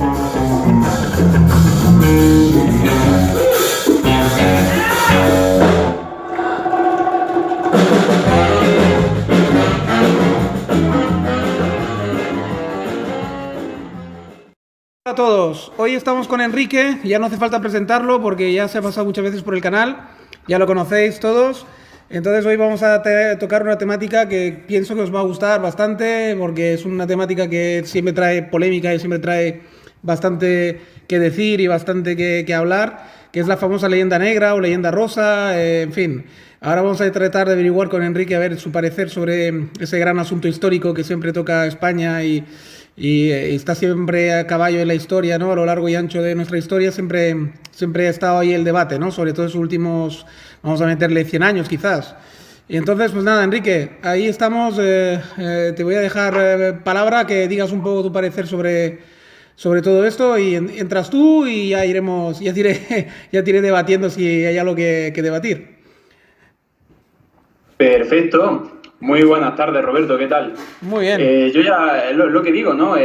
Hola a todos, hoy estamos con Enrique, ya no hace falta presentarlo porque ya se ha pasado muchas veces por el canal, ya lo conocéis todos. Entonces hoy vamos a tocar una temática que pienso que os va a gustar bastante porque es una temática que siempre trae polémica y siempre trae bastante que decir y bastante que hablar, que es la famosa leyenda negra o leyenda rosa, en fin. Ahora vamos a tratar de averiguar con Enrique a ver su parecer sobre ese gran asunto histórico que siempre toca España y está siempre a caballo en la historia, ¿no? A lo largo y ancho de nuestra historia siempre ha estado ahí el debate, ¿no? Sobre todo en sus últimos, vamos a meterle 100 años quizás. Y entonces, pues nada, Enrique, ahí estamos. Te voy a dejar palabra que digas un poco tu parecer sobre todo esto y entras tú y ya iremos, ya te iré debatiendo si hay algo que debatir. Perfecto. Muy buenas tardes, Roberto, ¿qué tal? Muy bien. Yo ya, lo que digo, ¿no?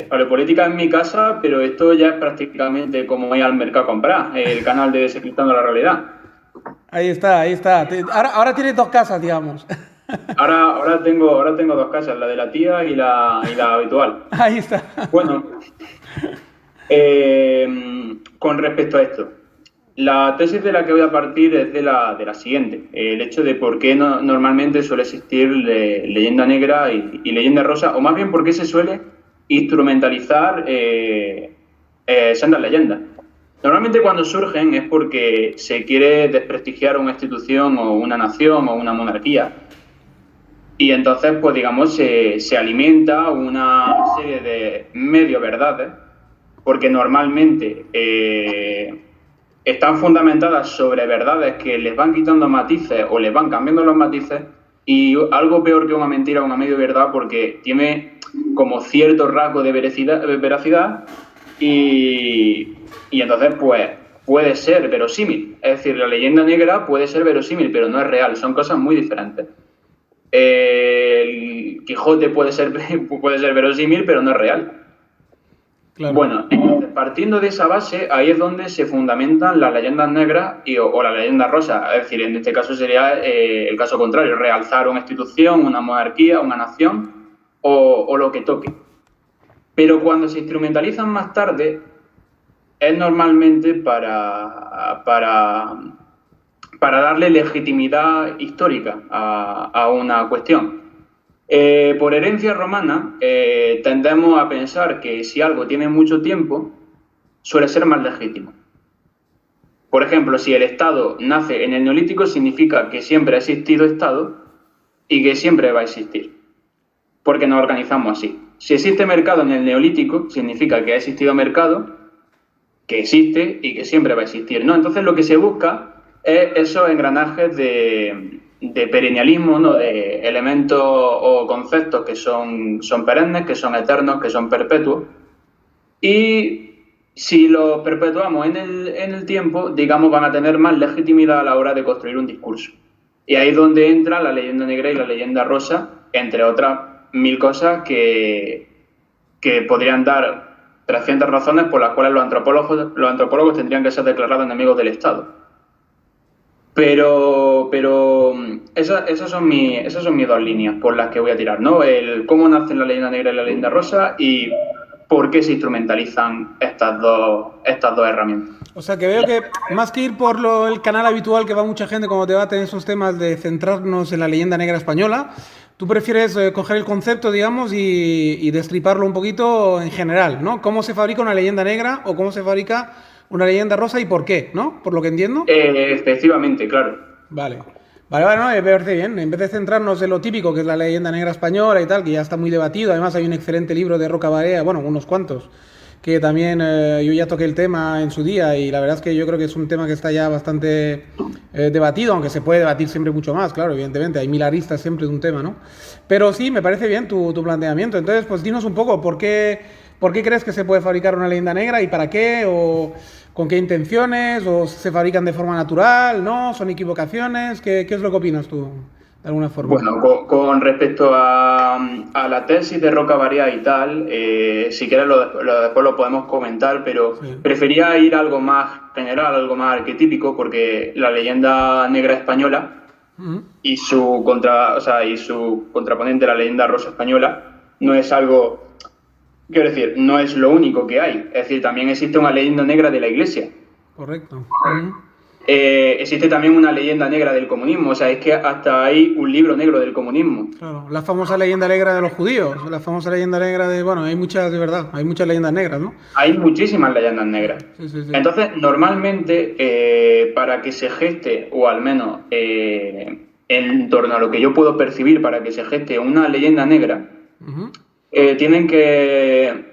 Paleopolítica en mi casa, pero esto ya es prácticamente como ir al mercado a comprar, el canal de Desencriptando la Realidad. Ahí está, ahí está. Ahora tienes dos casas, digamos. Ahora tengo dos casas, la de la tía y la habitual. Ahí está. Bueno, con respecto a esto, la tesis de la que voy a partir es de la siguiente. El hecho de por qué normalmente suele existir leyenda negra y leyenda rosa, o más bien por qué se suele instrumentalizar sendas leyendas. Normalmente cuando surgen es porque se quiere desprestigiar una institución o una nación o una monarquía. Y entonces, pues digamos, se alimenta una serie de medio verdades, porque normalmente están fundamentadas sobre verdades que les van quitando matices o les van cambiando los matices, y algo peor que una mentira o una medio verdad, porque tiene como cierto rasgo de veracidad y entonces pues puede ser verosímil. Es decir, la leyenda negra puede ser verosímil, pero no es real, son cosas muy diferentes. El Quijote puede ser verosímil, pero no es real. Claro. Bueno, entonces, partiendo de esa base, ahí es donde se fundamentan las leyendas negras o la leyenda rosa. Es decir, en este caso sería el caso contrario, realzar una institución, una monarquía, una nación o lo que toque. Pero cuando se instrumentalizan más tarde, es normalmente para darle legitimidad histórica a una cuestión. Por herencia romana, tendemos a pensar que si algo tiene mucho tiempo, suele ser más legítimo. Por ejemplo, si el Estado nace en el Neolítico, significa que siempre ha existido Estado y que siempre va a existir, porque nos organizamos así. Si existe mercado en el Neolítico, significa que ha existido mercado, que existe y que siempre va a existir, ¿no? Entonces lo que se busca es esos engranajes de perennialismo, ¿no? De elementos o conceptos que son perennes, que son eternos, que son perpetuos. Y si los perpetuamos en el tiempo, digamos, van a tener más legitimidad a la hora de construir un discurso. Y ahí es donde entra la leyenda negra y la leyenda rosa, entre otras 1000 cosas que podrían dar 300 razones por las cuales los antropólogos tendrían que ser declarados enemigos del Estado. Pero esas son mis dos líneas por las que voy a tirar, ¿no? El cómo nacen la leyenda negra y la leyenda rosa y por qué se instrumentalizan estas dos herramientas. O sea, que veo que más que ir por el canal habitual que va mucha gente cuando debate esos temas de centrarnos en la leyenda negra española, tú prefieres coger el concepto, digamos, y destriparlo un poquito en general, ¿no? ¿Cómo se fabrica una leyenda negra o cómo se fabrica una leyenda rosa y por qué, ¿no? Por lo que entiendo. Efectivamente, claro. Vale, no, me parece bien. En vez de centrarnos en lo típico, que es la leyenda negra española y tal, que ya está muy debatido, además hay un excelente libro de Roca Barea, bueno, unos cuantos, que también yo ya toqué el tema en su día y la verdad es que yo creo que es un tema que está ya bastante debatido, aunque se puede debatir siempre mucho más, claro, evidentemente, hay 1000 aristas siempre de un tema, ¿no? Pero sí, me parece bien tu planteamiento. Entonces, pues dinos un poco, ¿por qué crees que se puede fabricar una leyenda negra y para qué? ¿O con qué intenciones? ¿O se fabrican de forma natural? ¿No? ¿Son equivocaciones? ¿Qué es lo que opinas tú de alguna forma. Bueno, con respecto a la tesis de Roca Variada y tal, si quieres después lo podemos comentar, pero Sí. prefería ir a algo más general, algo más arquetípico, porque la leyenda negra española y su y su contraponente, la leyenda rosa española, no es algo, quiero decir, no es lo único que hay. Es decir, también existe una leyenda negra de la Iglesia. Correcto. Existe también una leyenda negra del comunismo, o sea, es que hasta hay un libro negro del comunismo. Claro, la famosa leyenda negra de los judíos, la famosa leyenda negra de, bueno, hay muchas, de verdad, hay muchas leyendas negras, ¿no? Hay muchísimas leyendas negras. Sí, sí, sí. Entonces, normalmente, para que se geste, o al menos en torno a lo que yo puedo percibir para que se geste una leyenda negra, tienen que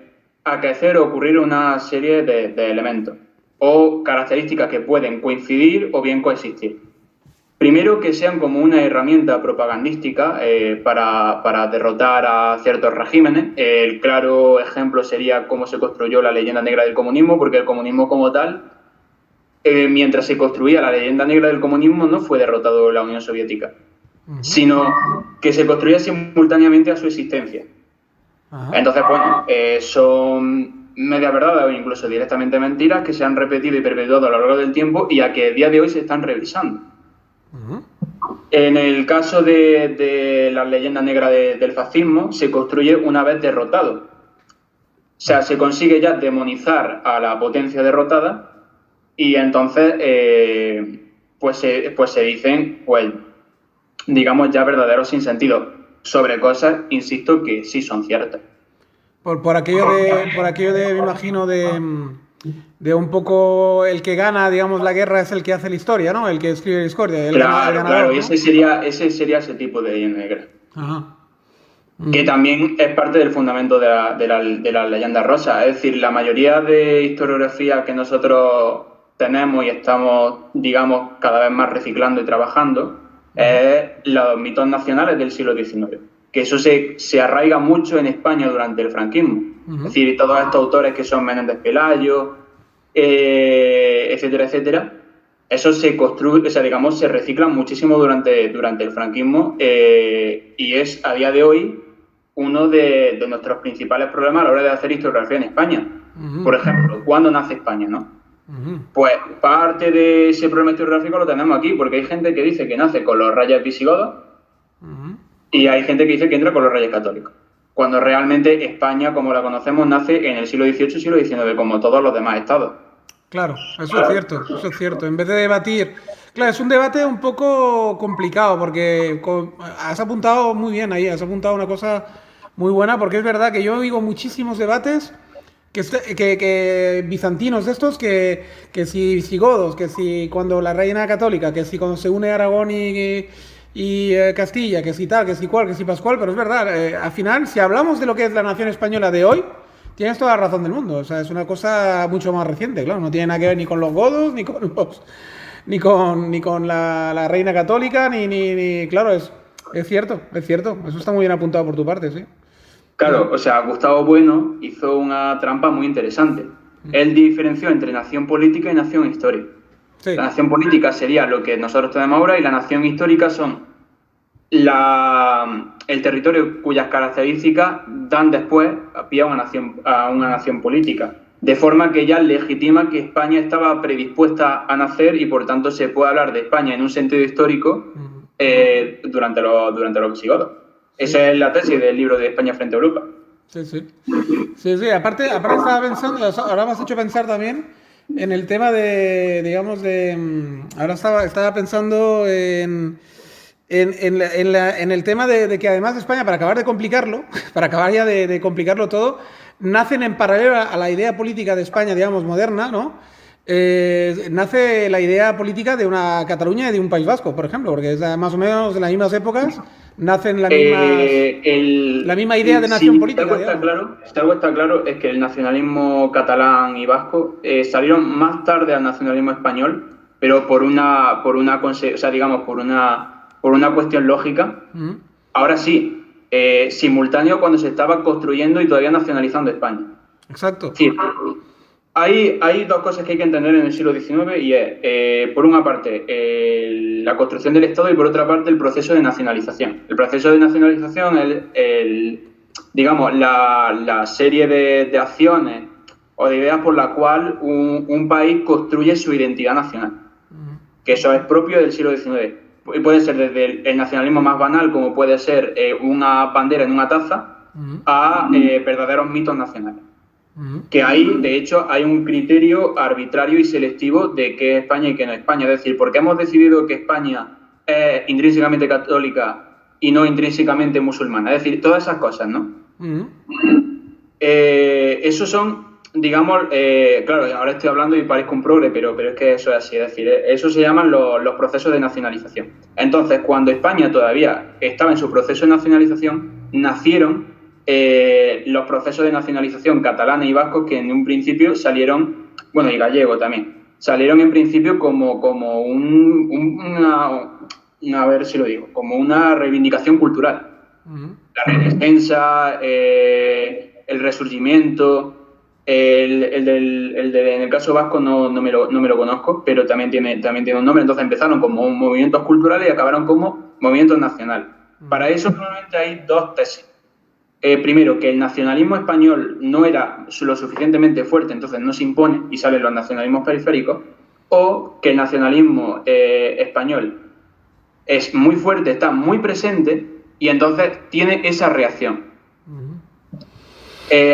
acaecer o ocurrir una serie de elementos o características que pueden coincidir o bien coexistir. Primero, que sean como una herramienta propagandística para derrotar a ciertos regímenes. El claro ejemplo sería cómo se construyó la leyenda negra del comunismo, porque el comunismo como tal, mientras se construía la leyenda negra del comunismo, no fue derrotado la Unión Soviética, sino que se construía simultáneamente a su existencia. Entonces, bueno, son media verdades o incluso directamente mentiras que se han repetido y perpetuado a lo largo del tiempo y a que a día de hoy se están revisando. En el caso de la leyenda negra del fascismo, se construye una vez derrotado. O sea, se consigue ya demonizar a la potencia derrotada y entonces pues se dicen, pues, digamos, ya verdaderos sinsentidos sobre cosas, insisto, que sí son ciertas. Por aquello de, me imagino, de un poco el que gana, digamos, la guerra es el que hace la historia, ¿no? El que escribe la historia, el ganador, claro, ¿no? ese sería ese tipo de leyenda negra. Ajá. Que también es parte del fundamento de la leyenda rosa. Es decir, la mayoría de historiografía que nosotros tenemos y estamos, digamos, cada vez más reciclando y trabajando, es los mitos nacionales del siglo XIX. Que eso se arraiga mucho en España durante el franquismo. Es decir, todos estos autores que son Menéndez Pelayo, etcétera, etcétera, eso se construye, o sea, digamos, se reciclan muchísimo durante el franquismo y es a día de hoy uno de nuestros principales problemas a la hora de hacer historiografía en España. Por ejemplo, ¿cuándo nace España, no? Pues parte de ese problema historiográfico lo tenemos aquí, porque hay gente que dice que nace con los reyes visigodos y hay gente que dice que entra con los reyes católicos. Cuando realmente España, como la conocemos, nace en el siglo XVIII y siglo XIX, como todos los demás estados. Claro, eso es cierto, eso es cierto. En vez de debatir... Claro, es un debate un poco complicado porque has apuntado muy bien ahí, has apuntado una cosa muy buena porque es verdad que yo oigo muchísimos debates que bizantinos de estos, que si visigodos, que si cuando la reina católica, que si cuando se une Aragón y Castilla, que si tal, que si cual, que si Pascual, pero es verdad, al final, si hablamos de lo que es la nación española de hoy, tienes toda la razón del mundo, o sea, es una cosa mucho más reciente, claro, no tiene nada que ver ni con los godos, ni con los... Ni con la reina católica, ni claro, es cierto, eso está muy bien apuntado por tu parte, sí. Claro, o sea, Gustavo Bueno hizo una trampa muy interesante. Él diferenció entre nación política y nación histórica. Sí. La nación política sería lo que nosotros tenemos ahora y la nación histórica son el territorio cuyas características dan después pie a una nación política. De forma que ya legitima que España estaba predispuesta a nacer y por tanto se puede hablar de España en un sentido histórico durante los visigodos. Esa es la tesis del libro de España frente a Europa. Sí. Aparte estaba pensando, ahora me has hecho pensar también en el tema de, digamos, ahora estaba pensando en el tema de que además España, para acabar de complicarlo, para acabar ya de complicarlo todo, nacen en paralelo a la idea política de España, digamos, moderna, ¿no? Nace la idea política de una Cataluña y de un País Vasco, por ejemplo, porque es más o menos en las mismas épocas, nacen la misma idea de nación política. Si algo está claro es que el nacionalismo catalán y vasco salieron más tarde al nacionalismo español, pero por una cuestión lógica. Ahora sí, simultáneo cuando se estaba construyendo y todavía nacionalizando España. Exacto. Sí. hay dos cosas que hay que entender en el siglo XIX y es, por una parte, la construcción del Estado y por otra parte, el proceso de nacionalización. El proceso de nacionalización es, digamos, la serie de acciones o de ideas por la cual un país construye su identidad nacional, que eso es propio del siglo XIX. Y puede ser desde el nacionalismo más banal, como puede ser una bandera en una taza, a verdaderos mitos nacionales. Que de hecho, hay un criterio arbitrario y selectivo de qué es España y qué no es España. Es decir, ¿por qué hemos decidido que España es intrínsecamente católica y no intrínsecamente musulmana? Es decir, todas esas cosas, ¿no? Esos son, digamos, claro, ahora estoy hablando y parezco un progre, pero es que eso es así. Es decir, eso se llaman los procesos de nacionalización. Entonces, cuando España todavía estaba en su proceso de nacionalización, nacieron los procesos de nacionalización catalanes y vascos que en un principio salieron, bueno, y gallego también, salieron en principio como a ver si lo digo, como una reivindicación cultural. La Renacencia, el Resurgimiento, en el caso vasco no me lo conozco, pero también tiene un nombre. Entonces empezaron como movimientos culturales y acabaron como movimientos nacionales. Para eso probablemente hay dos tesis. Primero, que el nacionalismo español no era lo suficientemente fuerte, entonces no se impone y salen los nacionalismos periféricos, o que el nacionalismo español es muy fuerte, está muy presente y entonces tiene esa reacción.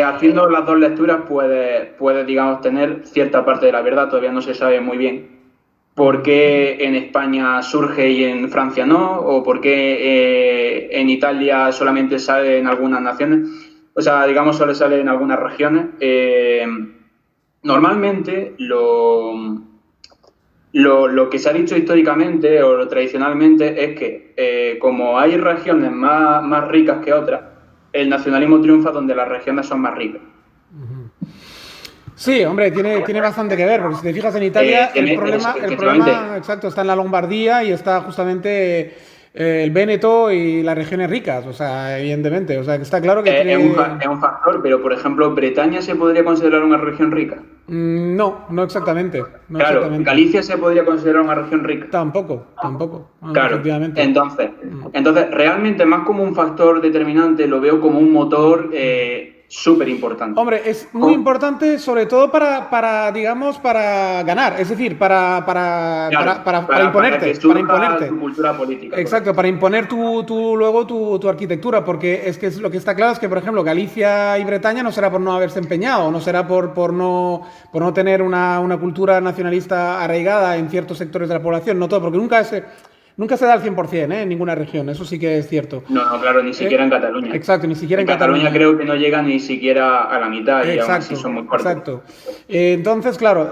Haciendo las dos lecturas puede, digamos, tener cierta parte de la verdad, todavía no se sabe muy bien por qué en España surge y en Francia no, o por qué en Italia solamente sale en algunas naciones, o sea, digamos, solo sale en algunas regiones. Normalmente lo que se ha dicho históricamente o tradicionalmente es que como hay regiones más ricas que otras, el nacionalismo triunfa donde las regiones son más ricas. Sí, hombre, tiene bastante que ver, porque si te fijas en Italia, el problema exacto, está en la Lombardía y está justamente el Véneto y las regiones ricas, o sea, evidentemente, o sea, que está claro que es un factor, pero por ejemplo, ¿Bretaña se podría considerar una región rica? No exactamente. No claro, exactamente. ¿Galicia se podría considerar una región rica? Tampoco, claro, efectivamente. Entonces, realmente más como un factor determinante, lo veo como un motor súper importante. Hombre, es muy importante sobre todo para digamos, para ganar, es decir, para imponerte. Para imponerte. Tu cultura política. Exacto, para imponer luego tu arquitectura, porque es que lo que está claro es que, por ejemplo, Galicia y Bretaña no será por no haberse empeñado, no será por no tener una cultura nacionalista arraigada en ciertos sectores de la población, no todo, porque nunca se da al 100%, en ninguna región, eso sí que es cierto. No, claro, ni siquiera en Cataluña. Exacto, ni siquiera en Cataluña creo que no llega ni siquiera a la mitad y aún así son muy fuertes. Exacto. Entonces, claro,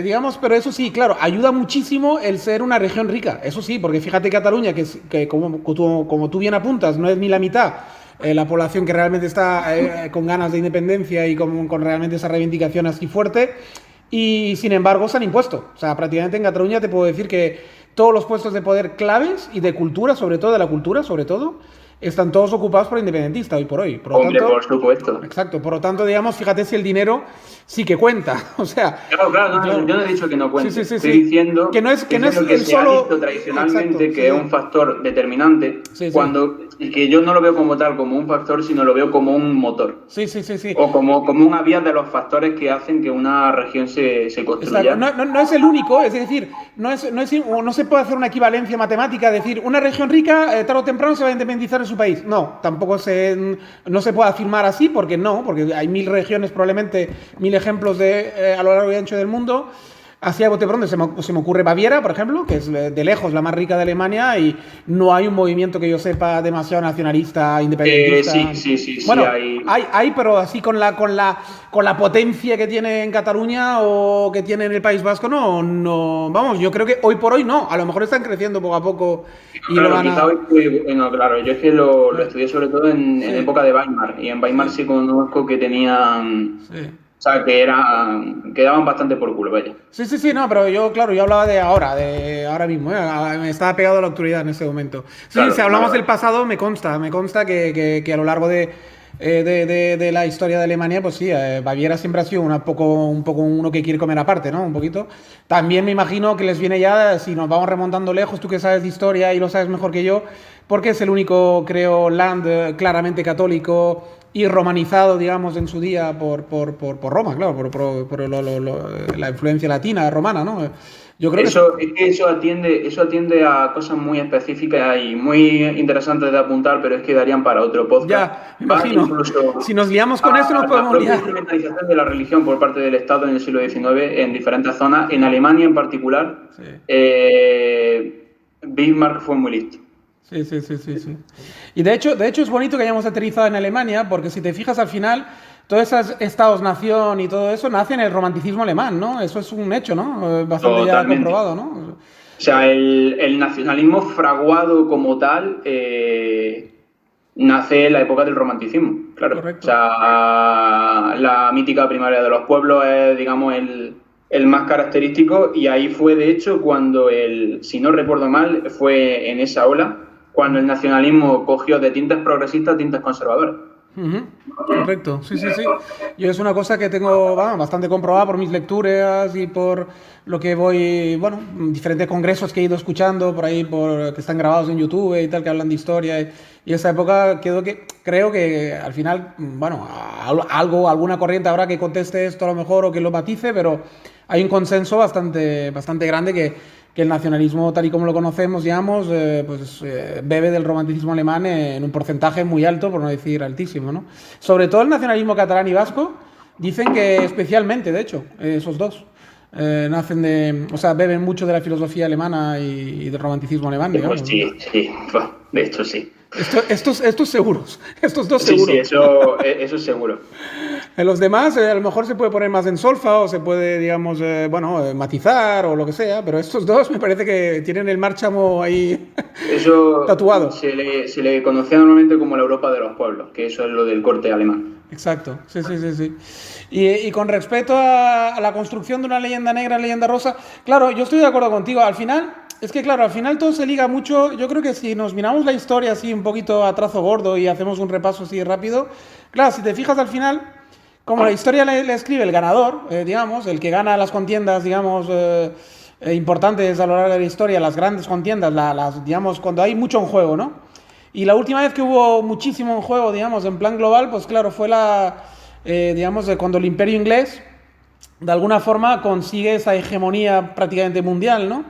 digamos, pero eso sí, claro, ayuda muchísimo el ser una región rica, eso sí, porque fíjate Cataluña, que como tú bien apuntas, no es ni la mitad la población que realmente está con ganas de independencia y con realmente esa reivindicación así fuerte, y sin embargo se han impuesto. O sea, prácticamente en Cataluña te puedo decir que todos los puestos de poder claves y de cultura, sobre todo de la cultura, están todos ocupados por independentistas hoy por hoy. Hombre, por supuesto. Exacto. Por lo tanto, digamos, fíjate si el dinero sí que cuenta. O sea... Claro, yo no he dicho que no cuente. Estoy diciendo que no es el solo... tradicionalmente que es un factor determinante, que yo no lo veo como tal, como un factor, sino lo veo como un motor. Sí. O como una vía de los factores que hacen que una región se construya. No es el único, es decir, no se puede hacer una equivalencia matemática, decir, una región rica, tarde o temprano se va a independizar en su país. No, tampoco no se puede afirmar así, porque hay 1000 regiones, probablemente 1000 ejemplos a lo largo y ancho del mundo. Así a bote pronto se me ocurre Baviera, por ejemplo, que es de lejos la más rica de Alemania y no hay un movimiento que yo sepa demasiado nacionalista, independentista. Sí, bueno, hay, pero así con la potencia que tiene en Cataluña o que tiene en el País Vasco, no, vamos, yo creo que hoy por hoy no, a lo mejor están creciendo poco a poco y claro, lo van a... claro, yo es que lo estudié sobre todo en época de Weimar, y en Weimar sí conozco que tenían... Sí. O sea, que daban bastante por culo, vaya. Sí, no, pero yo hablaba de ahora mismo, me estaba pegado a la actualidad en ese momento. Sí, claro, si hablamos del pasado, me consta que a lo largo de de la historia de Alemania, pues sí, Baviera siempre ha sido un poco uno que quiere comer aparte, ¿no? Un poquito. También me imagino que les viene ya, si nos vamos remontando lejos, tú que sabes de historia y lo sabes mejor que yo, porque es el único, creo, land claramente católico y romanizado, digamos, en su día por Roma, claro, por la influencia latina, romana, ¿no? Yo creo eso atiende a cosas muy específicas y muy interesantes de apuntar, pero es que darían para otro podcast. ya, me imagino. Incluso Si nos liamos con esto, nos la podemos propia liar. instrumentalización de la religión por parte del Estado en el siglo XIX en diferentes zonas, en Alemania en particular, Sí. Bismarck fue muy listo. Sí. Y de hecho es bonito que hayamos aterrizado en Alemania, porque si te fijas al final, todos esos estados-nación y todo eso nace en el romanticismo alemán, ¿no? Eso es un hecho, ¿no? Bastante ya Totalmente. comprobado, ¿no? O sea, el nacionalismo fraguado como tal nace en la época del romanticismo, claro. Correcto. O sea, la mítica primaria de los pueblos es, digamos, el más característico, y ahí fue, de hecho, cuando si no recuerdo mal, fue en esa ola, cuando el nacionalismo cogió de tintes progresistas a tintes conservadores. Correcto, sí. Yo es una cosa que tengo bastante comprobada por mis lecturas y por lo que voy, diferentes congresos que he ido escuchando por ahí, que están grabados en YouTube y tal, que hablan de historia. Y esa época creo que al final, alguna corriente habrá que conteste esto a lo mejor o que lo matice, pero hay un consenso bastante grande que el nacionalismo tal y como lo conocemos, digamos, bebe del romanticismo alemán en un porcentaje muy alto, por no decir altísimo, ¿no? Sobre todo el nacionalismo catalán y vasco, dicen que especialmente, de hecho, esos dos, beben mucho de la filosofía alemana y del romanticismo alemán, digamos. Pues sí, de hecho sí. Estos seguros, estos dos seguros. Sí, eso es seguro. En los demás, a lo mejor se puede poner más en solfa o se puede, digamos, matizar o lo que sea, pero estos dos me parece que tienen el márchamo ahí eso tatuado. Se le conocía normalmente como la Europa de los pueblos, que eso es lo del corte alemán. Exacto, sí. Y con respecto a la construcción de una leyenda negra, leyenda rosa, claro, yo estoy de acuerdo contigo. Al final todo se liga mucho. Yo creo que si nos miramos la historia así un poquito a trazo gordo y hacemos un repaso así rápido, claro, si te fijas al final, como la historia le escribe el ganador, digamos, el que gana las contiendas, digamos, importantes a lo largo de la historia, las grandes contiendas, digamos, cuando hay mucho en juego, ¿no? Y la última vez que hubo muchísimo en juego, digamos, en plan global, pues claro, fue digamos, cuando el Imperio inglés, de alguna forma, consigue esa hegemonía prácticamente mundial, ¿no?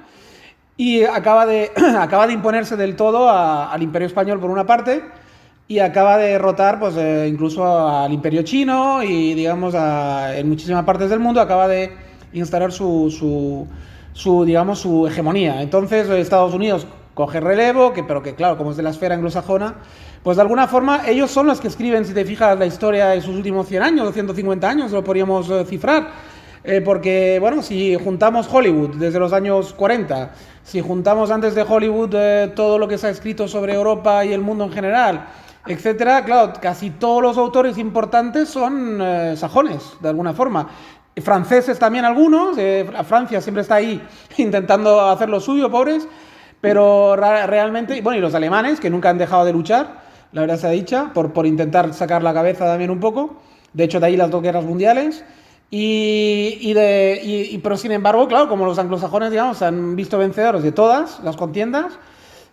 Y acaba de imponerse del todo al Imperio español por una parte, y acaba de derrotar, pues, incluso al Imperio chino y, digamos, en muchísimas partes del mundo acaba de instalar su hegemonía. Entonces, Estados Unidos coge relevo, pero que claro, como es de la esfera anglosajona, pues de alguna forma ellos son los que escriben, si te fijas, la historia de sus últimos 100 años o 150 años, lo podríamos cifrar. Porque, si juntamos Hollywood desde los años 40, si juntamos antes de Hollywood todo lo que se ha escrito sobre Europa y el mundo en general, etcétera, claro, casi todos los autores importantes son sajones, de alguna forma. Franceses también algunos, Francia siempre está ahí intentando hacer lo suyo, pobres, pero realmente, y los alemanes, que nunca han dejado de luchar, la verdad sea dicha, por intentar sacar la cabeza también un poco. De hecho, de ahí las dos guerras mundiales. Pero sin embargo, claro, como los anglosajones, digamos, se han visto vencedores de todas las contiendas,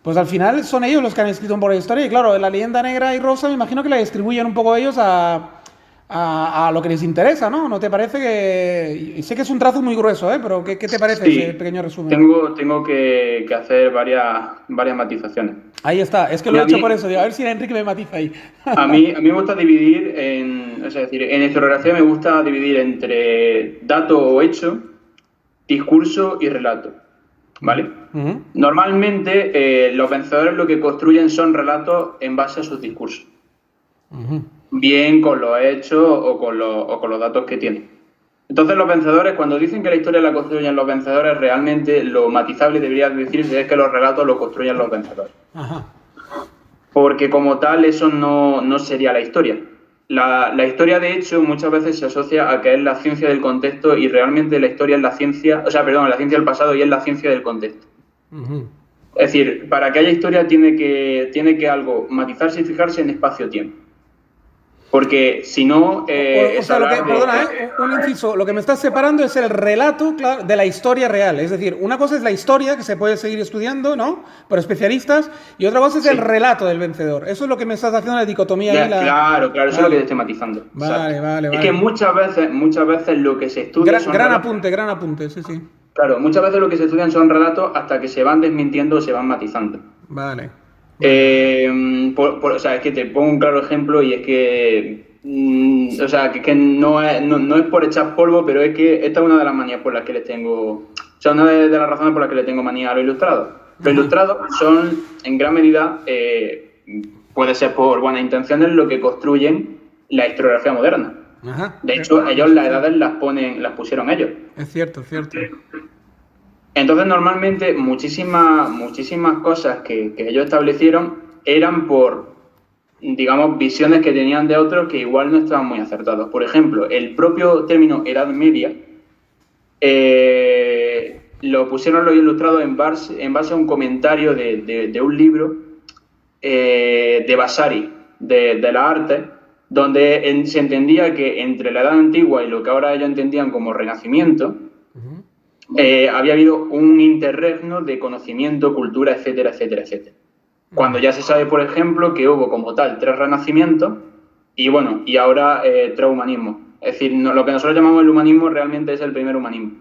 pues al final son ellos los que han escrito un poco la historia. Y claro, la leyenda negra y rosa me imagino que la distribuyen un poco ellos a lo que les interesa, ¿no? ¿No te parece que...? Y sé que es un trazo muy grueso, pero ¿qué te parece ese pequeño resumen? Tengo que hacer varias matizaciones. Ahí está, es que lo he hecho por eso, digo, a ver si Enrique me matiza ahí. A mí me gusta dividir en historiografía me gusta dividir entre dato o hecho, discurso y relato, ¿vale? Uh-huh. Normalmente los vencedores lo que construyen son relatos en base a sus discursos. Uh-huh. Bien con los hechos o con los datos que tienen. Entonces los vencedores, cuando dicen que la historia la construyen los vencedores, realmente lo matizable debería decirse es que los relatos lo construyen los vencedores. Ajá. Porque como tal eso no sería la historia. La historia, de hecho, muchas veces se asocia a que es la ciencia del contexto y realmente la historia es la ciencia, la ciencia del pasado y es la ciencia del contexto. Uh-huh. Es decir, para que haya historia tiene que algo matizarse y fijarse en espacio-tiempo. Porque si no, O sea, perdona, un inciso, lo que me estás separando es el relato, claro, de la historia real. Es decir, una cosa es la historia, que se puede seguir estudiando, ¿no? Por especialistas, y otra cosa es el relato del vencedor. Eso es lo que me estás haciendo la dicotomía ahí. Claro, vale. eso es lo que te estoy matizando. Vale. Es que muchas veces lo que se estudia son gran apunte, sí. Claro, muchas veces lo que se estudian son relatos hasta que se van desmintiendo o se van matizando. Vale. O sea, es que te pongo un claro ejemplo y es que o sea, que no es por echar polvo, pero es que esta es una de las manías por las que les tengo, o sea, una de las razones por las que le tengo manía a los ilustrados. Los ilustrados son, en gran medida, puede ser por buenas intenciones, lo que construyen la historiografía moderna. Ajá. De hecho, ellos las edades las pusieron ellos. Es cierto. Entonces, normalmente, muchísimas cosas que ellos establecieron eran por, digamos, visiones que tenían de otros que igual no estaban muy acertados. Por ejemplo, el propio término Edad Media lo pusieron los ilustrados en base a un comentario de un libro de Vasari, de la arte, donde se entendía que entre la Edad Antigua y lo que ahora ellos entendían como Renacimiento, había habido un interregno de conocimiento, cultura, etcétera. Cuando ya se sabe, por ejemplo, que hubo como tal 3 renacimientos y ahora 3 humanismos. Es decir, lo que nosotros llamamos el humanismo realmente es el primer humanismo.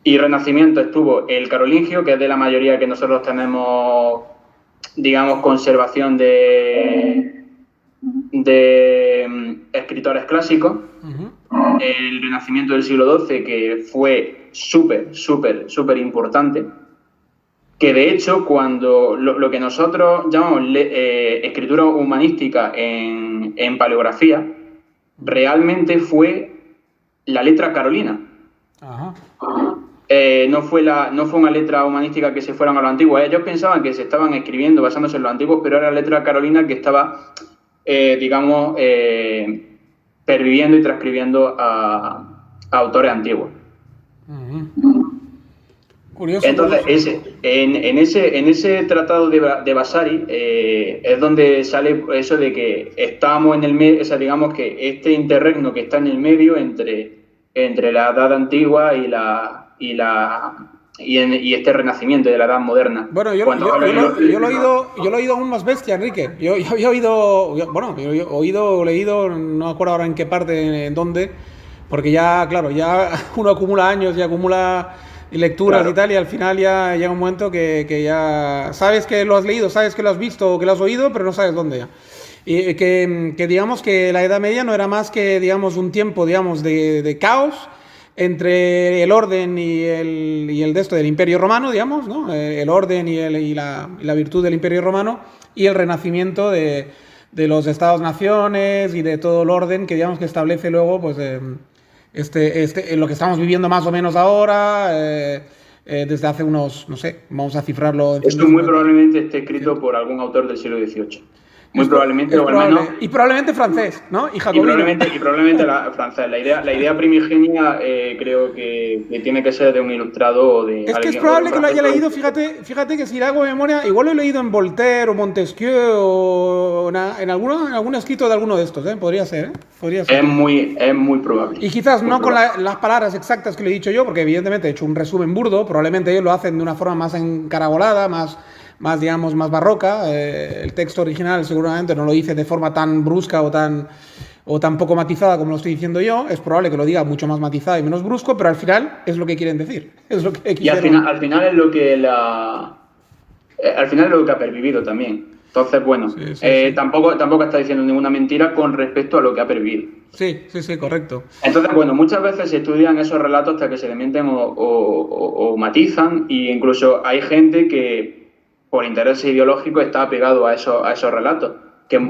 Y renacimiento estuvo el carolingio, que es de la mayoría que nosotros tenemos, digamos, conservación de escritores clásicos. El renacimiento del siglo XII, que fue súper importante, que de hecho cuando lo que nosotros llamamos escritura humanística en paleografía, realmente fue la letra carolina. Ajá. No fue una letra humanística que se fueran a lo antiguo. Ellos pensaban que se estaban escribiendo basándose en lo antiguo, pero era la letra carolina que estaba, digamos, perviviendo y transcribiendo a autores antiguos. Curioso. Entonces, en ese tratado de Vasari es donde sale eso de que estamos en el medio, o sea, digamos que este interregno que está en el medio entre la Edad Antigua y este renacimiento de la Edad moderna. Bueno, yo lo he oído aún más bestia, Enrique. Yo he leído, no me acuerdo ahora en qué parte, en dónde, porque ya, claro, ya uno acumula años y acumula lecturas, claro, y tal, y al final ya llega un momento que ya sabes que lo has leído, sabes que lo has visto o que lo has oído, pero no sabes dónde ya. Y que digamos que la Edad Media no era más que, digamos, un tiempo, digamos, de caos entre el orden y el de esto del Imperio Romano, digamos, ¿no? El orden y la virtud del Imperio Romano, y el renacimiento de los Estados-naciones y de todo el orden que, digamos, que establece luego, pues, lo que estamos viviendo más o menos ahora, desde hace unos, no sé, vamos a cifrarlo. Esto muy probablemente esté escrito por algún autor del siglo XVIII. Muy probablemente, o al menos. Y probablemente francés, ¿no? Y jacobino. Y probablemente francés. La idea primigenia creo que tiene que ser de un ilustrado o de. Es que es probable que lo haya leído, fíjate que si le hago memoria, igual lo he leído en Voltaire o Montesquieu o en algún escrito de alguno de estos, ¿eh? Podría ser. Es muy probable. Y quizás no con las palabras exactas que le he dicho yo, porque evidentemente he hecho un resumen burdo, probablemente ellos lo hacen de una forma más encarabolada, más digamos, más barroca. El texto original seguramente no lo hice de forma tan brusca o tan poco matizada como lo estoy diciendo yo. Es probable que lo diga mucho más matizado y menos brusco, pero al final es lo que quieren decir. Es lo que y al final es lo que al final es lo que ha pervivido también. Entonces, bueno, sí. Tampoco está diciendo ninguna mentira con respecto a lo que ha pervivido. Sí, correcto. Entonces, bueno, muchas veces se estudian esos relatos hasta que se desmienten o matizan, e incluso hay gente que por intereses ideológicos está apegado a esos relatos.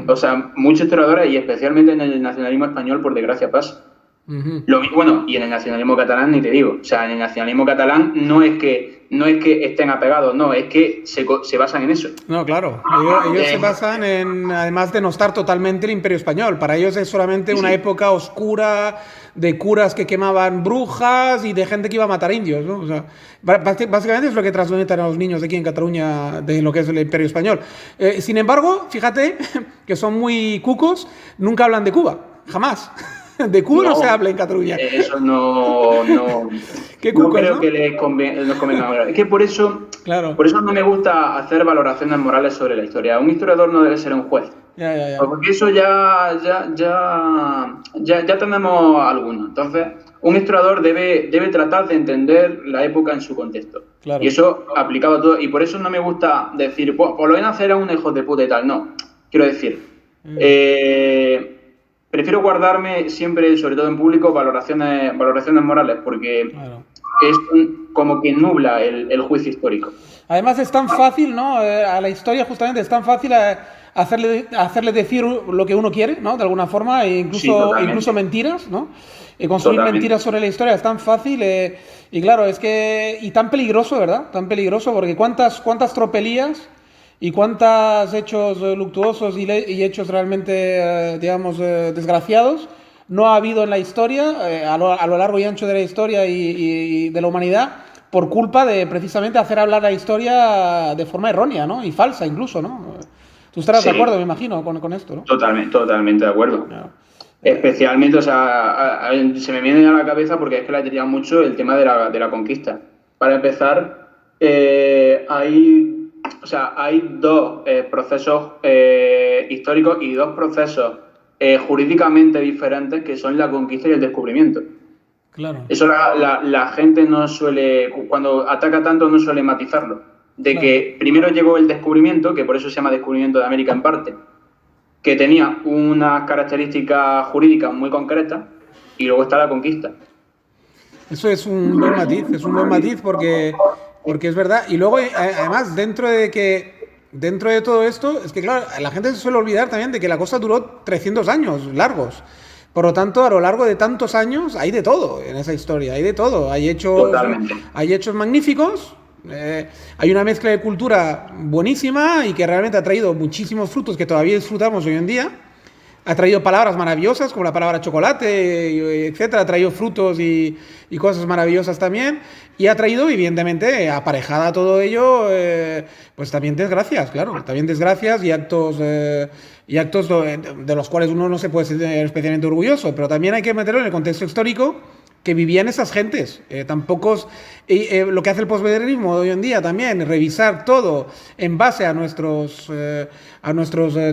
O sea, muchos historiadores, y especialmente en el nacionalismo español, por desgracia pasa. Bueno, y en el nacionalismo catalán ni te digo. O sea, en el nacionalismo catalán no es que estén apegados, no, es que se basan en eso. No, claro. Ellos se basan en, además, denostar totalmente el Imperio Español. Para ellos es solamente una época oscura de curas que quemaban brujas y de gente que iba a matar indios, ¿no? O sea, básicamente es lo que transmiten a los niños de aquí en Cataluña de lo que es el Imperio Español. Sin embargo, fíjate que son muy cucos, nunca hablan de Cuba, jamás. De Cuba no se habla en Cataluña. Eso no Qué cucos, creo ¿no? que nos convenga hablar. Es que por eso no me gusta hacer valoraciones morales sobre la historia. Un historiador no debe ser un juez. Ya. Porque eso ya tenemos algunos. Entonces, un historiador debe tratar de entender la época en su contexto. Claro. Y eso aplicado a todo. Y por eso no me gusta decir, pues lo ven a hacer a un hijo de puta y tal. No. Quiero decir, prefiero guardarme siempre, sobre todo en público, valoraciones morales, porque es como que nubla el juicio histórico. Además es tan fácil, ¿no? A la historia justamente es tan fácil hacerle decir lo que uno quiere, ¿no? De alguna forma, e incluso mentiras, ¿no? Construir mentiras sobre la historia es tan fácil y claro, es que... Y tan peligroso, ¿verdad? Tan peligroso porque cuántas tropelías y cuántos hechos luctuosos y hechos realmente, digamos, desgraciados no ha habido en la historia, a lo largo y ancho de la historia y de la humanidad, por culpa de precisamente hacer hablar la historia de forma errónea, ¿no? Y falsa incluso, ¿no? Tú estarás de acuerdo, me imagino, con esto, ¿no? Totalmente de acuerdo. No. Especialmente, o sea, se me viene a la cabeza porque es que la he tenido mucho el tema de la conquista. Para empezar, hay dos procesos históricos y dos procesos jurídicamente diferentes que son la conquista y el descubrimiento. Claro. Eso la gente no suele, cuando ataca tanto, no suele matizarlo. Que primero llegó el descubrimiento, que por eso se llama descubrimiento de América en parte, que tenía unas características jurídicas muy concretas, y luego está la conquista. Eso es un buen matiz porque es verdad. Y luego, además, dentro de todo esto, es que claro, la gente se suele olvidar también de que la cosa duró 300 años largos. Por lo tanto, a lo largo de tantos años hay de todo en esa historia, hay de todo. Hay hechos magníficos, hay una mezcla de cultura buenísima y que realmente ha traído muchísimos frutos que todavía disfrutamos hoy en día. Ha traído palabras maravillosas como la palabra chocolate, etcétera. Ha traído frutos y cosas maravillosas también. Y ha traído, evidentemente, aparejada a todo ello, pues también desgracias, claro. También desgracias y actos de los cuales uno no se puede sentir especialmente orgulloso. Pero también hay que meterlo en el contexto histórico que vivían esas gentes. Lo que hace el posmodernismo hoy en día también, revisar todo en base a nuestros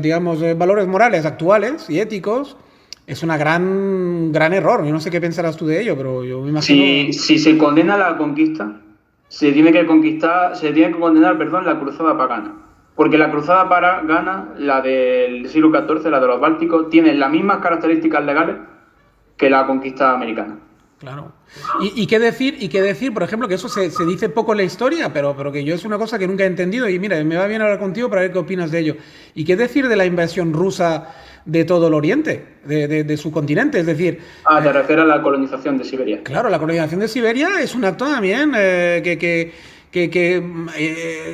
digamos, valores morales actuales y éticos, es una gran error. Yo no sé qué pensarás tú de ello, pero yo me imagino... Si se condena la conquista, se tiene que condenar, la cruzada pagana. Porque la cruzada pagana, la del siglo XIV, la de los bálticos, tiene las mismas características legales que la conquista americana. Claro. ¿Y qué decir, por ejemplo, que eso se dice poco en la historia, pero que yo es una cosa que nunca he entendido y mira, me va bien hablar contigo para ver qué opinas de ello? ¿Y qué decir de la invasión rusa de todo el oriente, de su continente? Es decir... te refieres a la colonización de Siberia. Claro, la colonización de Siberia es un acto también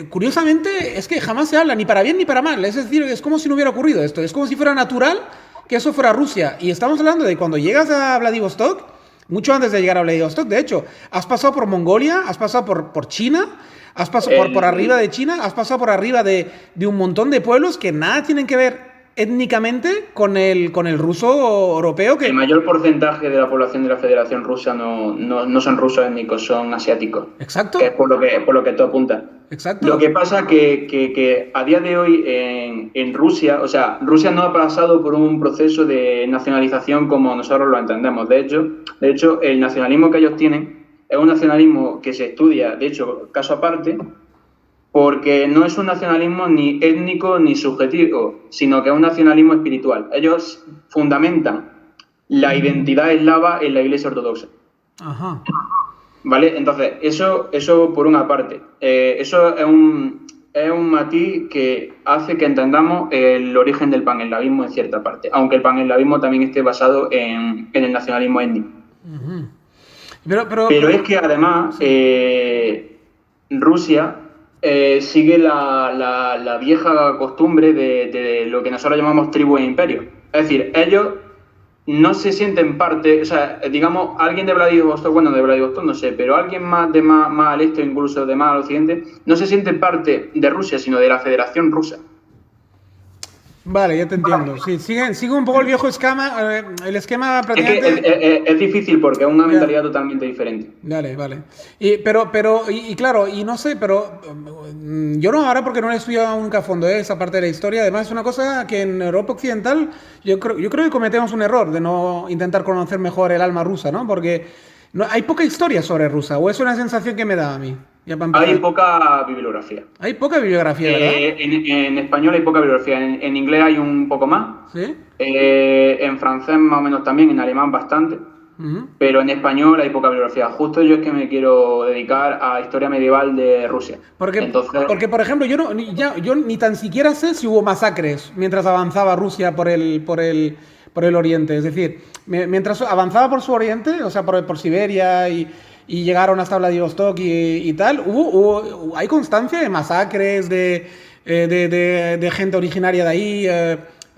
curiosamente es que jamás se habla ni para bien ni para mal. Es decir, es como si no hubiera ocurrido esto. Es como si fuera natural que eso fuera Rusia. Y estamos hablando de cuando llegas a Vladivostok, mucho antes de llegar a Vladivostok, de hecho, has pasado por Mongolia, has pasado por China, has pasado por arriba de China, has pasado por arriba de un montón de pueblos que nada tienen que ver étnicamente con el ruso europeo. El mayor porcentaje de la población de la Federación Rusa no son rusos étnicos, son asiáticos. Exacto. Que es por lo que tú apuntas. Exacto. Lo que pasa que a día de hoy en Rusia, o sea, Rusia no ha pasado por un proceso de nacionalización como nosotros lo entendemos. De hecho, el nacionalismo que ellos tienen es un nacionalismo que se estudia, de hecho, caso aparte, porque no es un nacionalismo ni étnico ni subjetivo, sino que es un nacionalismo espiritual. Ellos fundamentan la identidad eslava en la Iglesia Ortodoxa. Ajá. ¿Vale? Entonces, eso por una parte. Eso es es un matiz que hace que entendamos el origen del paneslavismo en cierta parte, aunque el paneslavismo también esté basado en el nacionalismo étnico. Pero es que además Rusia sigue la vieja costumbre de lo que nosotros llamamos tribu e imperio. Es decir, ellos no se sienten parte, o sea, digamos, alguien de Vladivostok, bueno, de Vladivostok no sé, pero alguien más al este, incluso de más al occidente, no se siente parte de Rusia, sino de la Federación Rusa. Vale, ya te entiendo. Sí, sigue un poco el viejo esquema, el esquema prácticamente... Es difícil porque es una mentalidad totalmente diferente. Vale. Y claro, y no sé, pero yo no ahora porque no he estudiado nunca a fondo esa parte de la historia. Además es una cosa que en Europa Occidental yo creo que cometemos un error de no intentar conocer mejor el alma rusa, ¿no? Porque hay poca historia sobre Rusia, o es una sensación que me da a mí. Hay poca bibliografía. Hay poca bibliografía, ¿verdad? En español hay poca bibliografía. En inglés hay un poco más. ¿Sí? En francés más o menos también. En alemán bastante. Pero en español hay poca bibliografía. Justo yo es que me quiero dedicar a historia medieval de Rusia. Porque por ejemplo, yo ni tan siquiera sé si hubo masacres mientras avanzaba Rusia por el oriente. Es decir, mientras avanzaba por su oriente, o sea, por Siberia y llegaron hasta Vladivostok y tal, hay constancia de masacres, de gente originaria de ahí.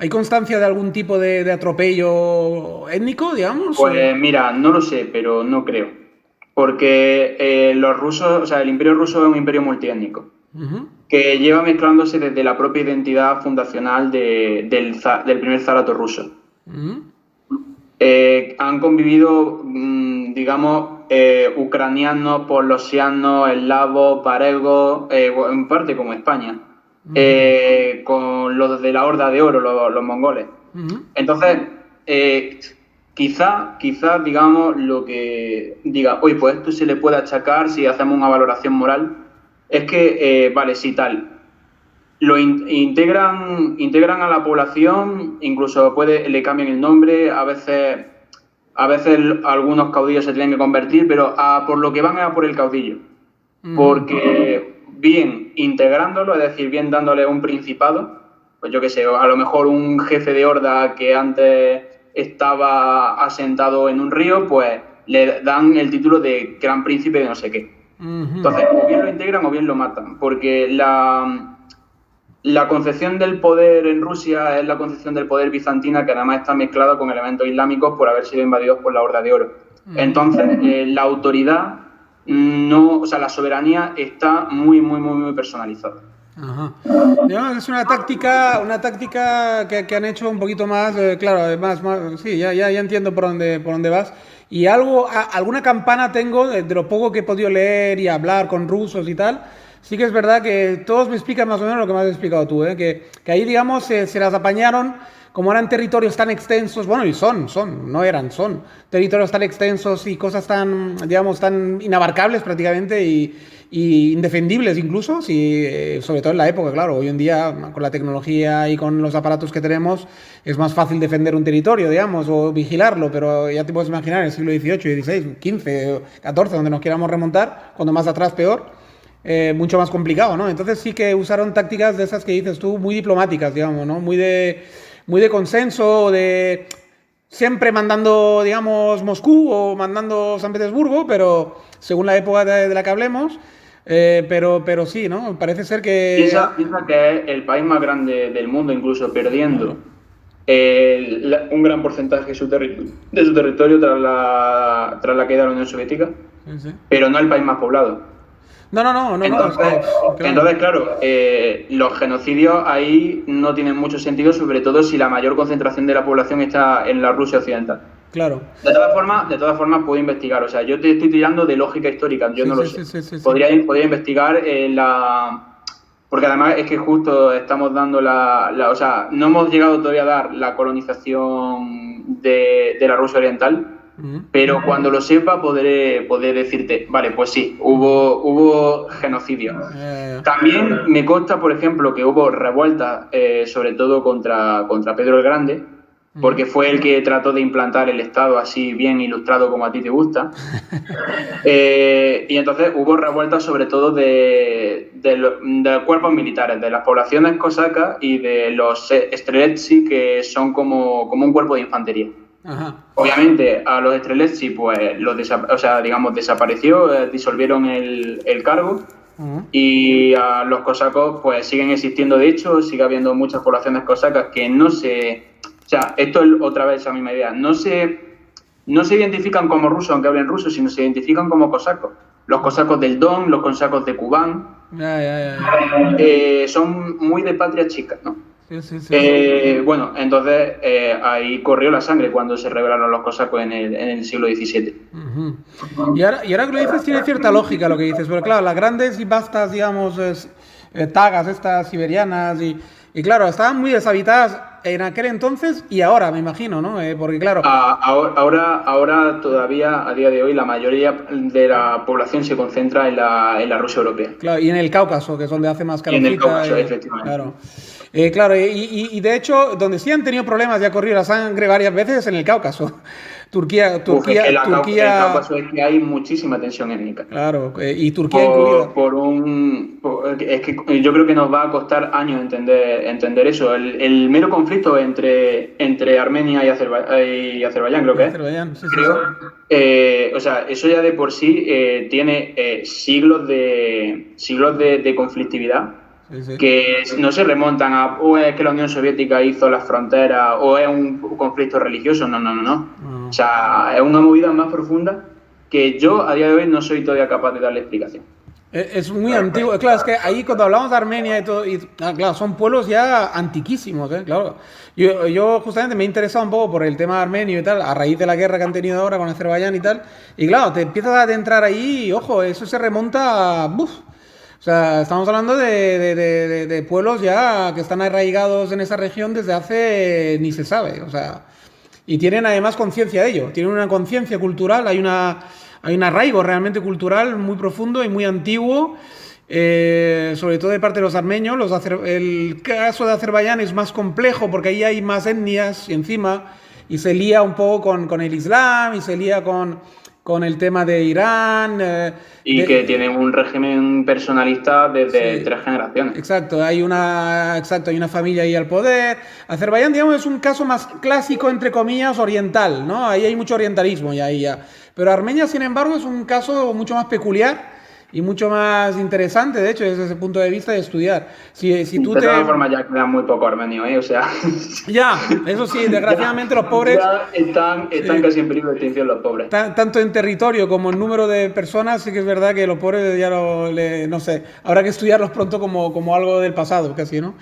¿Hay constancia de algún tipo de atropello étnico, digamos? Pues mira, no lo sé, pero no creo. Porque los rusos, o sea, el imperio ruso es un imperio multiétnico, que lleva mezclándose desde la propia identidad fundacional del primer zarato ruso. Han convivido, digamos, ucranianos, polosianos, eslavos, varegos, en parte como España, con los de la Horda de Oro, los mongoles. Entonces, quizá, digamos, lo que diga, oye, pues esto se le puede achacar si hacemos una valoración moral, es que, vale, sí, tal, lo integran a la población, incluso le cambian el nombre, a veces algunos caudillos se tienen que convertir, pero por lo que van es a por el caudillo. Porque bien integrándolo, es decir, bien dándole un principado, pues yo qué sé, a lo mejor un jefe de horda que antes estaba asentado en un río, pues le dan el título de gran príncipe de no sé qué. Entonces, o bien lo integran o bien lo matan, porque la concepción del poder en Rusia es la concepción del poder bizantina, que además está mezclada con elementos islámicos por haber sido invadidos por la Horda de Oro. Entonces, la autoridad, o sea, la soberanía está muy personalizada. Ajá. Digamos, es una táctica que han hecho un poquito más, claro, además, sí, ya entiendo por dónde vas. Y alguna campana tengo de lo poco que he podido leer y hablar con rusos y tal. Sí que es verdad que todos me explican más o menos lo que me has explicado tú, que ahí, digamos, se las apañaron, como eran territorios tan extensos, bueno, y son territorios tan extensos y cosas tan, digamos, tan inabarcables prácticamente y indefendibles incluso, sobre todo en la época, claro, hoy en día con la tecnología y con los aparatos que tenemos es más fácil defender un territorio, digamos, o vigilarlo, pero ya te puedes imaginar en el siglo XVIII, XVI, XV, XIV, donde nos queramos remontar, cuando más atrás peor. Mucho más complicado, ¿no? Entonces sí que usaron tácticas de esas que dices tú, muy diplomáticas, digamos, ¿no? Muy de consenso, de siempre mandando, digamos, Moscú o mandando San Petersburgo, pero según la época de la que hablemos, pero sí, ¿no? Parece ser que... Piensa que es el país más grande del mundo, incluso perdiendo un gran porcentaje de su territorio tras la caída de la Unión Soviética, pero no el país más poblado. No. Entonces, claro, los genocidios ahí no tienen mucho sentido, sobre todo si la mayor concentración de la población está en la Rusia occidental. Claro. De todas formas puedo investigar, o sea, yo te estoy tirando de lógica histórica, yo no lo sé. Sí. Podría investigar porque además es que justo estamos dando o sea, no hemos llegado todavía a dar la colonización de la Rusia oriental. Pero cuando lo sepa podré decirte, vale, pues sí, hubo genocidio. También me consta, por ejemplo, que hubo revueltas, sobre todo contra Pedro el Grande, porque fue el que trató de implantar el Estado así bien ilustrado como a ti te gusta. Y entonces hubo revueltas sobre todo de los cuerpos militares, de las poblaciones cosacas y de los Streletsí, que son como un cuerpo de infantería. Ajá. Obviamente a los Streletsí pues desapareció, disolvieron el cargo. Y a los cosacos pues siguen existiendo, de hecho, sigue habiendo muchas poblaciones cosacas que no se... O sea, esto es otra vez esa misma idea, no se identifican como rusos aunque hablen ruso, sino se identifican como cosacos. Los cosacos del Don, los cosacos de Kubán, son muy de patria chica, ¿no? Sí. Bueno, entonces ahí corrió la sangre cuando se rebelaron los cosacos en el siglo XVII. Y ahora que lo dices, tiene cierta lógica lo que dices, pero claro, las grandes y vastas, digamos, tagas estas siberianas y claro, estaban muy deshabitadas en aquel entonces y ahora, me imagino, ¿no? Porque claro... Ahora todavía, a día de hoy, la mayoría de la población se concentra en la Rusia europea. Claro, y en el Cáucaso, que es donde hace más calorcita. Y en el Cáucaso, efectivamente. Claro. Claro, y de hecho, donde sí han tenido problemas y ha corrido la sangre varias veces es en el Cáucaso. Turquía. En el Cáucaso es que hay muchísima tensión étnica. Claro, y Turquía incluida. Es que yo creo que nos va a costar años entender eso. El mero conflicto entre Armenia y Azerbaiyán, creo que es. Azerbaiyán, sí. O sea, eso ya de por sí tiene siglos de conflictividad. Sí. Que no se remontan a o es que la Unión Soviética hizo las fronteras o es un conflicto religioso, no. O sea, es una movida más profunda que yo a día de hoy no soy todavía capaz de darle explicación. Es muy antiguo, claro, es que ahí cuando hablamos de Armenia y todo, claro, son pueblos ya antiquísimos, claro. Yo justamente me he interesado un poco por el tema armenio y tal, a raíz de la guerra que han tenido ahora con Azerbaiyán y tal, y claro, te empiezas a adentrar ahí y ojo, eso se remonta a... O sea, estamos hablando de pueblos ya que están arraigados en esa región desde hace ni se sabe, o sea, y tienen además conciencia de ello, tienen una conciencia cultural, hay un arraigo realmente cultural muy profundo y muy antiguo, sobre todo de parte de los armenios. El caso de Azerbaiyán es más complejo porque ahí hay más etnias encima y se lía un poco con el Islam y se lía con el tema de Irán. Que tienen un régimen personalista desde 3 generaciones. Exacto, hay una familia ahí al poder. Azerbaiyán, digamos, es un caso más clásico, entre comillas, oriental, ¿no? Ahí hay mucho orientalismo ya. Pero Armenia, sin embargo, es un caso mucho más peculiar y mucho más interesante, de hecho, desde ese punto de vista de estudiar. De todas formas, ya queda muy poco armenio, o sea... Ya, eso sí, desgraciadamente los pobres... Ya están casi en peligro de extinción los pobres. Tanto en territorio como en número de personas, sí que es verdad que los pobres ya no sé, habrá que estudiarlos pronto como algo del pasado, casi, ¿no?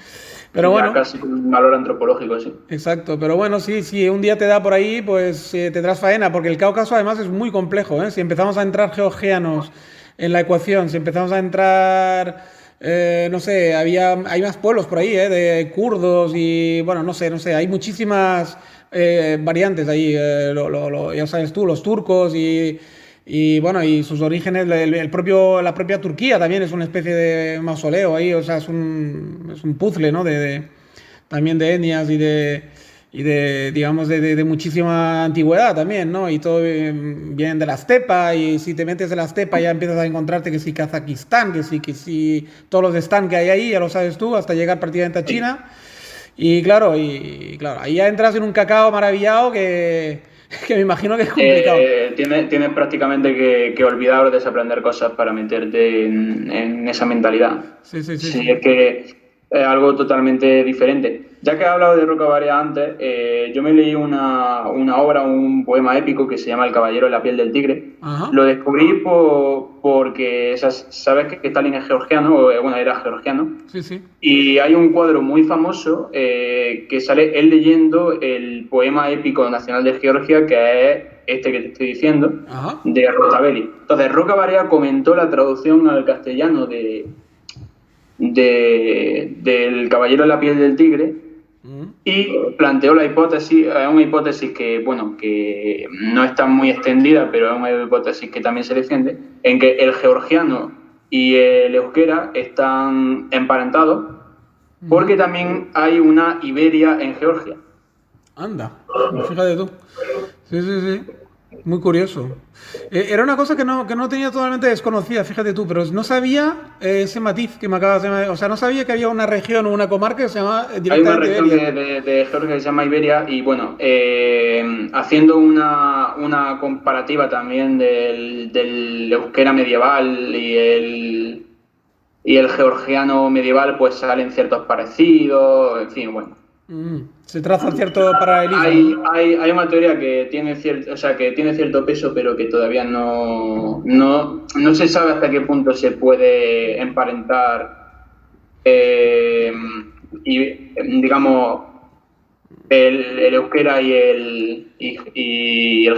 Pero bueno, casi un valor antropológico, sí. Exacto, pero bueno, sí, si un día te da por ahí, pues tendrás faena, porque el Cáucaso además es muy complejo, ¿eh? Si empezamos a entrar georgianos en la ecuación, si empezamos a entrar, no sé, hay más pueblos por ahí, de kurdos y, bueno, no sé, hay muchísimas variantes ahí, ya sabes tú, los turcos y bueno, y sus orígenes, la propia Turquía también es una especie de mausoleo ahí, o sea, es un puzzle, ¿no? También de etnias y de digamos, de muchísima antigüedad también, ¿no? Y todo viene de la estepa, y si te metes en la estepa ya empiezas a encontrarte que si Kazajistán, que si todos los están que hay ahí, ya lo sabes tú, hasta llegar prácticamente a China. Y claro, ahí ya entras en un cacao maravillado que me imagino que es complicado. Tienes prácticamente que olvidar o desaprender cosas para meterte en esa mentalidad. Sí. Es que es algo totalmente diferente. Ya que he hablado de Roca Barea antes, yo me leí una obra, un poema épico que se llama El caballero en la piel del tigre. Ajá. Lo descubrí porque sabes que Stalin es georgiano, era georgiano. Sí. Y hay un cuadro muy famoso que sale él leyendo el poema épico nacional de Georgia, que es este que te estoy diciendo, Ajá. de Rustaveli. Entonces, Roca Barea comentó la traducción al castellano del caballero en la piel del tigre y planteó la hipótesis, una hipótesis que no está muy extendida, pero es una hipótesis que también se defiende, en que el georgiano y el euskera están emparentados porque también hay una Iberia en Georgia. Anda, fíjate tú. Sí, sí, sí. Muy curioso. Era una cosa que no tenía totalmente desconocida, fíjate tú, pero no sabía ese matiz que me acabas de... O sea, no sabía que había una región o una comarca que se llama Hay una directamente región Iberia. de Georgia que se llama Iberia y bueno, haciendo una comparativa también del euskera medieval y el georgiano medieval, pues salen ciertos parecidos, en fin, bueno. Se trazan cierto paralelismo, Hay, ¿no? hay una teoría que tiene cierto, o sea, que tiene cierto peso, pero que todavía no se sabe hasta qué punto se puede emparentar eh, y, digamos, el euskera y el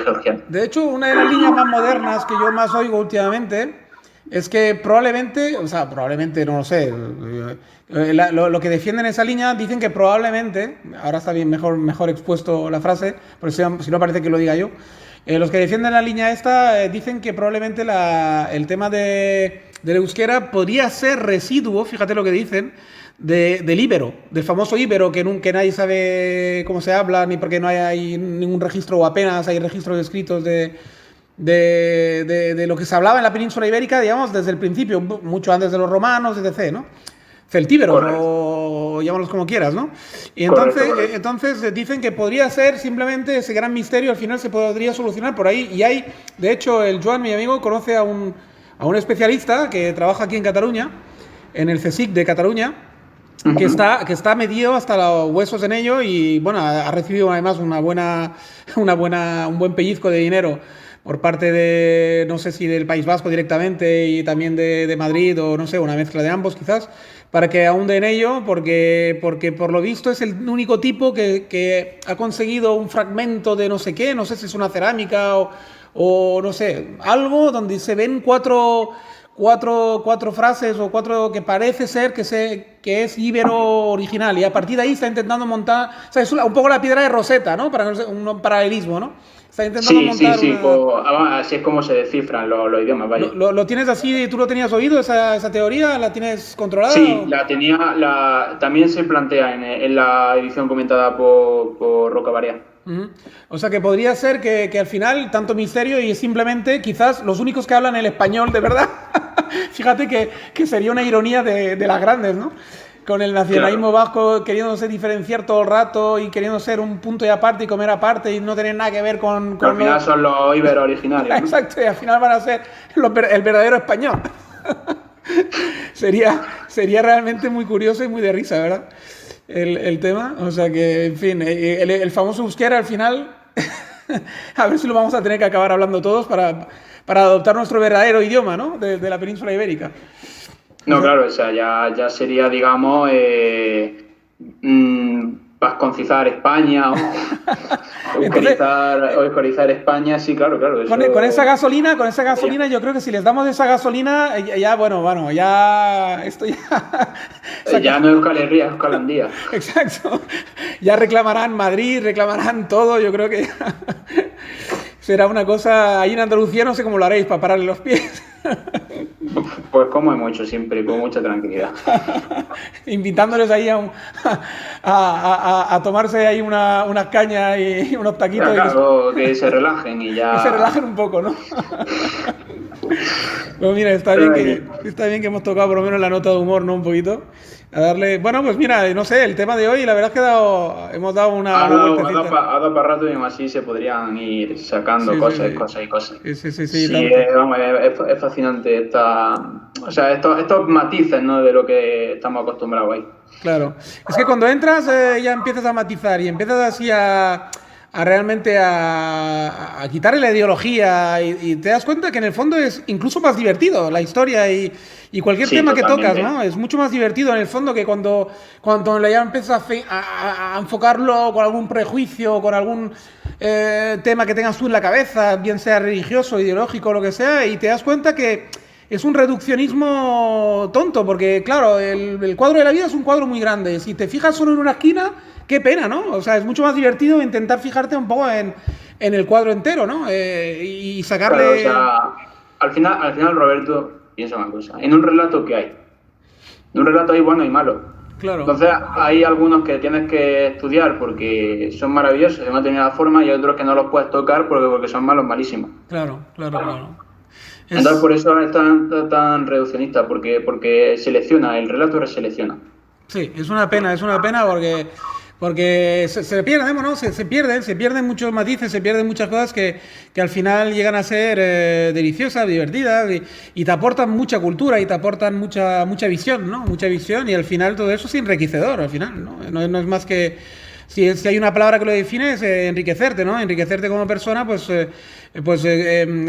georgiano. De hecho, una de las líneas más modernas que yo más oigo últimamente es que probablemente, o sea, probablemente, no lo sé, lo que defienden esa línea dicen que probablemente, ahora está bien mejor expuesto la frase, porque si no parece que lo diga yo, los que defienden la línea esta dicen que probablemente el tema del euskera podría ser residuo, fíjate lo que dicen, del íbero, del famoso íbero que nadie sabe cómo se habla, ni porque no hay ningún registro o apenas hay registros escritos de lo que se hablaba en la península ibérica, digamos, desde el principio, mucho antes de los romanos, etc., ¿no? Celtíberos Correcto, o llámalos como quieras, ¿no? Y correcto, entonces, correcto. dicen que podría ser simplemente ese gran misterio, al final se podría solucionar por ahí. Y hay, de hecho, el Joan, mi amigo, conoce a un especialista que trabaja aquí en Cataluña, en el CSIC de Cataluña, que está metido hasta los huesos en ello y bueno, ha recibido además un buen pellizco de dinero por parte de, no sé si del País Vasco directamente y también de Madrid o no sé, una mezcla de ambos quizás, para que ahonde en ello, porque por lo visto es el único tipo que ha conseguido un fragmento de no sé qué, no sé si es una cerámica o no sé, algo donde se ven cuatro frases o cuatro que parece ser que es íbero original y a partir de ahí está intentando montar, o sea, es un poco la piedra de Rosetta, ¿no? Para un paralelismo, ¿no? Está intentando Sí, sí, montar sí, una... pues, así es como se descifran los idiomas, vaya. ¿Lo tienes así? ¿Tú lo tenías oído, esa teoría? ¿La tienes controlada? Sí, la tenía, también se plantea en la edición comentada por Roca Barea. Ujú. O sea que podría ser que al final tanto misterio y simplemente quizás los únicos que hablan el español de verdad. Fíjate que sería una ironía de las grandes, ¿no? Con el Claro, nacionalismo vasco queriéndose diferenciar todo el rato y queriendo ser un punto y aparte y comer aparte y no tener nada que ver con, que al con final lo... son los íberos originarios, ¿no? Exacto, y al final van a ser el verdadero español. Sería realmente muy curioso y muy de risa, ¿verdad? El tema. O sea que, en fin, el famoso euskera al final, a ver si lo vamos a tener que acabar hablando todos para adoptar nuestro verdadero idioma, ¿no? De la península ibérica. O No, sea, claro, o sea, ya sería, digamos, vasconcizar España o entonces, euskarizar España, sí, claro, claro, con esa eso gasolina, sería. yo creo que si les damos esa gasolina, ya, bueno, ya, esto ya, Ya no es Euskal Herria, es Euskal Andía. exacto. Ya reclamarán Madrid, reclamarán todo. Yo creo que será una cosa. Ahí en Andalucía no sé cómo lo haréis para pararle los pies. Pues como hemos hecho siempre, con mucha tranquilidad. Invitándoles ahí a tomarse ahí unas cañas y unos Ya, taquitos claro, que se relajen y y se ya. relajen un poco, ¿no? Pues mira, Ay, está bien que hemos tocado por lo menos la nota de humor, ¿no? Un poquito. A darle. Bueno, pues mira, no sé, el tema de hoy, la verdad es que hemos dado una vueltecita. ha dado para rato y aún así se podrían ir sacando Sí, sí, cosas, sí. cosas y cosas. Sí, sí, sí, sí, Sí, tanto. vamos, es fascinante o sea, estos matices, ¿no? De lo que estamos acostumbrados ahí. Claro. Es que cuando entras ya empiezas a matizar y empiezas así a realmente a quitarle la ideología y te das cuenta que en el fondo es incluso más divertido la historia y cualquier Sí, tema que tocas, ¿no? totalmente. Es mucho más divertido en el fondo que cuando ya empiezas a enfocarlo con algún prejuicio o con algún tema que tengas tú en la cabeza, bien sea religioso, ideológico, lo que sea, y te das cuenta que es un reduccionismo tonto, porque claro, el cuadro de la vida es un cuadro muy grande. Si te fijas solo en una esquina, qué pena, ¿no? O sea, es mucho más divertido intentar fijarte un poco en el cuadro entero, ¿no? Y Claro, o sacarle... sea, al final, Roberto, piensa una cosa. En un relato, ¿qué hay? En un relato hay bueno y malo. Claro, Entonces hay algunos que tienes que estudiar porque son maravillosos de una determinada forma y hay otros que no los puedes tocar porque son malos, malísimos. claro, claro, claro. Entonces Es, por eso es tan reduccionista, porque selecciona, el relato reselecciona. sí, es una pena porque se pierden, bueno, se pierden muchos matices, se pierden muchas cosas que al final llegan a ser deliciosas, divertidas y te aportan mucha cultura y te aportan mucha visión, ¿no? Mucha visión y al final todo eso es enriquecedor, al final, ¿no? No es más que, si hay una palabra que lo define es enriquecerte, ¿no? Enriquecerte como persona,